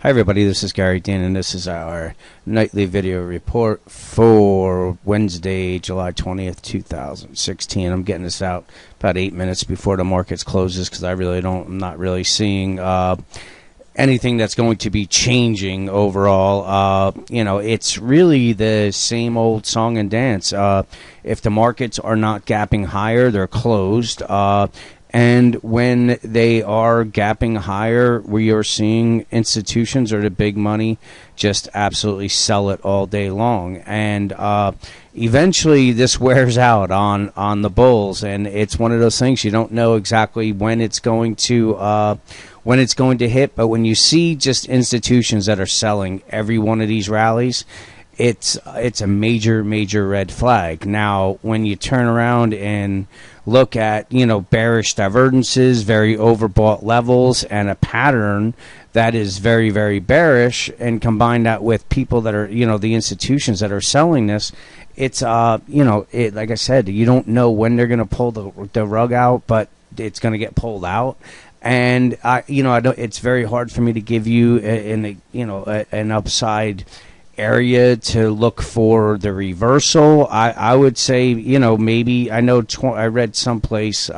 Hi everybody, this is Gary Dean and this is our nightly video report for Wednesday, July 20th, 2016. I'm getting this out about 8 minutes before the markets closes because I'm not really seeing anything that's going to be changing overall. It's really the same old song and dance. If the markets are not gapping higher, they're closed. And when they are gapping higher, we are seeing institutions or the big money just absolutely sell it all day long. And eventually this wears out on the bulls. And it's one of those things you don't know exactly when it's going to hit. But when you see just institutions that are selling every one of these rallies, it's a major red flag. Now, when you turn around and look at, bearish divergences, very overbought levels, and a pattern that is very, very bearish, and combine that with people that are, the institutions that are selling this, it's, like I said, you don't know when they're going to pull the rug out, but it's going to get pulled out. And, it's very hard for me to give you an upside area to look for the reversal. I would say, maybe I read someplace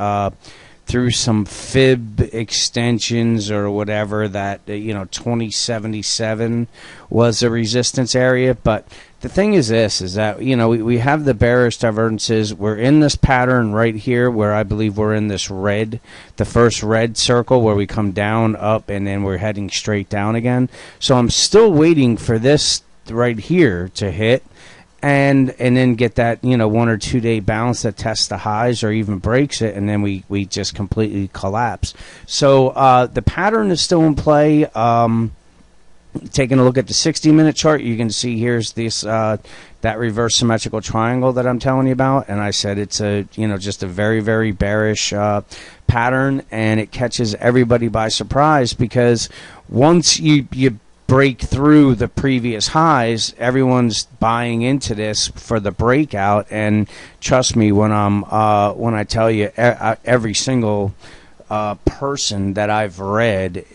through some fib extensions or whatever that 2077 was a resistance area. But the thing is that we have the bearish divergences. We're in this pattern right here where I believe we're in this the first red circle where we come down, up, and then we're heading straight down again. So I'm still waiting for this right here to hit and then get that 1 or 2 day bounce that tests the highs or even breaks it, and then we just completely collapse. So the pattern is still in play. Taking a look at the 60-minute chart, you can see here's this that reverse symmetrical triangle that I'm telling you about, and I said it's a just a very, very bearish pattern, and it catches everybody by surprise because once you break through the previous highs, everyone's buying into this for the breakout. And trust me when I tell you, every single person that I've read,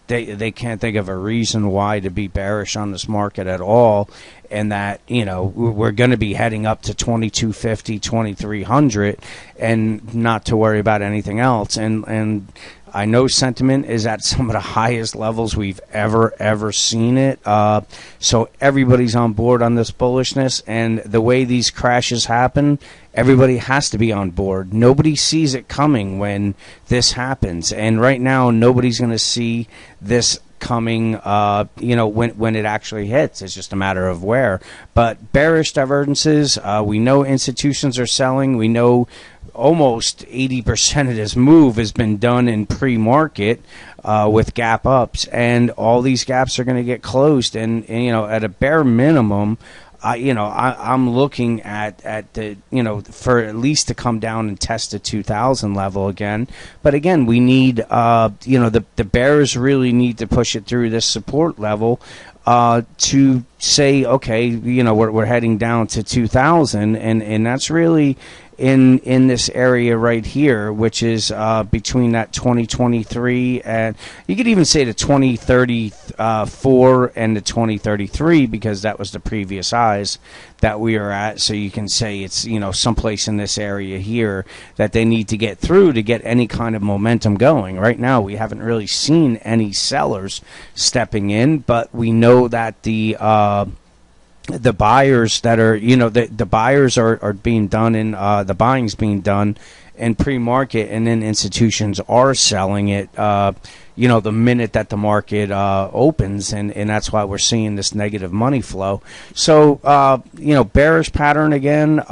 they can't think of a reason why to be bearish on this market at all, and that we're going to be heading up to 2250, 2300, and not to worry about anything else. And I know sentiment is at some of the highest levels we've ever seen it. So everybody's on board on this bullishness, and the way these crashes happen, everybody has to be on board. Nobody sees it coming when this happens, and right now nobody's going to see this coming when it actually hits. It's just a matter of where. But bearish divergences, we know institutions are selling. We know almost 80% of this move has been done in pre-market with gap ups, and all these gaps are going to get closed. And at a bare minimum, I'm looking at the for at least to come down and test the 2000 level again. But again, we need the bears really need to push it through this support level to say, okay, we're heading down to 2000, and that's really in this area right here, which is between that 2023 and you could even say the 2034 and the 2033, because that was the previous highs that we are at. So you can say it's someplace in this area here that they need to get through to get any kind of momentum going. Right now we haven't really seen any sellers stepping in, but we know that the buyers that are the buyers are being done in the buying's being done in pre-market, and then institutions are selling it the minute that the market opens, and that's why we're seeing this negative money flow. So bearish pattern again.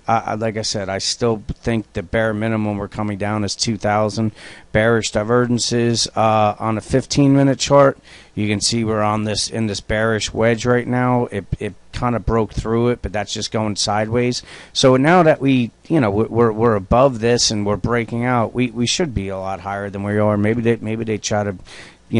Like I said, I still think the bare minimum we're coming down is 2000. Bearish divergences on a 15-minute chart. You can see we're in this bearish wedge right now. It kind of broke through it, but that's just going sideways. So now that we're above this and we're breaking out, we should be a lot higher than we are. Maybe they try to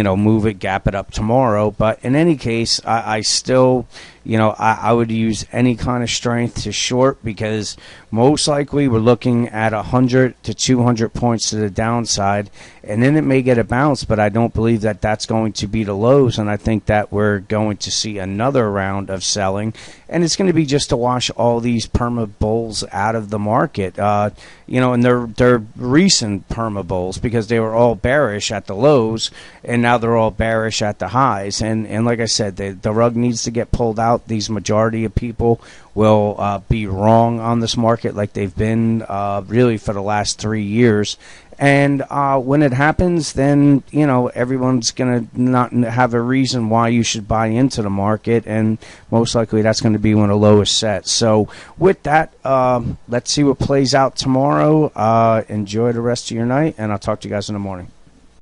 move it, gap it up tomorrow. But in any case, I still, I would use any kind of strength to short, because most likely we're looking at 100 to 200 points to the downside, and then it may get a bounce, but I don't believe that that's going to be the lows, and I think that we're going to see another round of selling, and it's going to be just to wash all these perma bulls out of the market, and they're recent perma bulls, because they were all bearish at the lows, and now they're all bearish at the highs, and like I said, the rug needs to get pulled out. These majority of people will be wrong on this market, like they've been really for the last 3 years. And when it happens, then everyone's going to not have a reason why you should buy into the market, and most likely that's going to be when the low is set. So with that, let's see what plays out tomorrow. Enjoy the rest of your night, and I'll talk to you guys in the morning.